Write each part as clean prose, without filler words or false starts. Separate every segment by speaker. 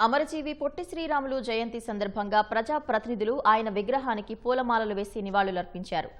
Speaker 1: అమరజీవి పొట్టి శ్రీరాములు జయంతి సందర్భంగా ప్రజాప్రతినిధులు ఆయన విగ్రహానికి పూలమాలలు వేసి నివాళులర్పించారు.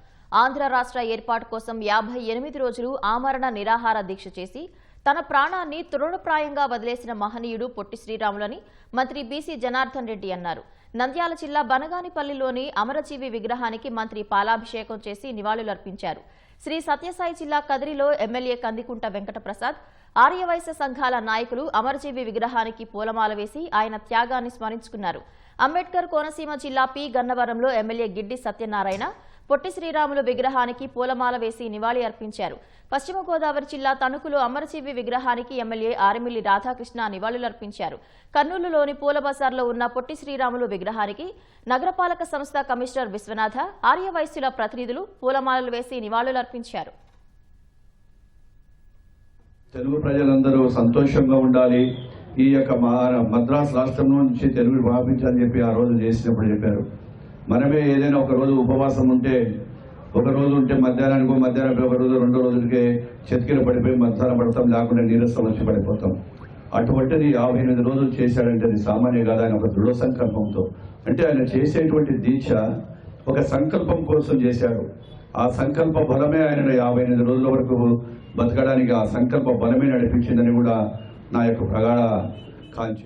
Speaker 1: ఆంధ్ర రాష్ట్ర ఏర్పాటు కోసం 58 రోజులు ఆమరణ నిరాహార దీక్ష చేసి తన ప్రాణాన్ని తృణప్రాయంగా వదిలేసిన మహనీయుడు పొట్టి శ్రీరాములని మంత్రి బీసీ జనార్దన్ రెడ్డి అన్నారు. నంద్యాల జిల్లా బనగానిపల్లిలోని అమరజీవి విగ్రహానికి మంత్రి పాలాభిషేకం చేసి నివాళులర్పించారు. శ్రీ సత్యసాయి జిల్లా కదిరిలో ఎమ్మెల్యే కందికుంట వెంకటప్రసాద్, ఆర్యవైశ్య సంఘాల నాయకులు అమరజీవి విగ్రహానికి పూలమాల వేసి ఆయన త్యాగాన్ని స్మరించుకున్నారు. అంబేద్కర్ కోనసీమ జిల్లా పి గన్నవరంలో ఎమ్మెల్యే గిడ్డి సత్యనారాయణ పొట్టి శ్రీరాములు విగ్రహానికి పూలమాల వేసి నివాళి అర్పించారు. పశ్చిమ గోదావరి జిల్లా తణుకులో అమరజీవి విగ్రహానికి ఎమ్మెల్యే ఆరిమిల్లి రాధాకృష్ణ నివాళులర్పించారు. కర్నూలులోని పూల బజార్లో ఉన్న పొట్టి శ్రీరాములు విగ్రహానికి నగరపాలక సంస్థ కమిషనర్ విశ్వనాథ, ఆర్యవైశ్యుల ప్రతినిధులు పూలమాలలు వేసి నివాళులర్పించారు.
Speaker 2: తెలుగు ప్రజలందరూ సంతోషంగా ఉండాలి, ఈ యొక్క మద్రాసు రాష్ట్రం నుంచి తెలుగు వ్యాపించాలని చెప్పి ఆ రోజు చేసినప్పుడు చెప్పారు. మనమే ఏదైనా ఒక రోజు ఉపవాసం ఉంటే, ఒక రోజు ఉంటే మధ్యాహ్నం ఒక రోజు 2 రోజులకే చెతికిల పడిపోయి మధ్యాహ్నం పడతాం, లేకుండా నీరసం వచ్చి పడిపోతాం. అటువంటిది 58 రోజులు చేశాడంటే అది సామాన్య కాదు. ఆయన ఒక దృఢ సంకల్పంతో, అంటే ఆయన చేసేటువంటి దీక్ష ఒక సంకల్పం కోసం చేశాడు. ఆ సంకల్ప బలమే ఆయన 58 రోజుల వరకు బతకడానికి ఆ సంకల్ప బలమే నడిపించిందని కూడా నా యొక్క ప్రగాఢ కాంక్ష.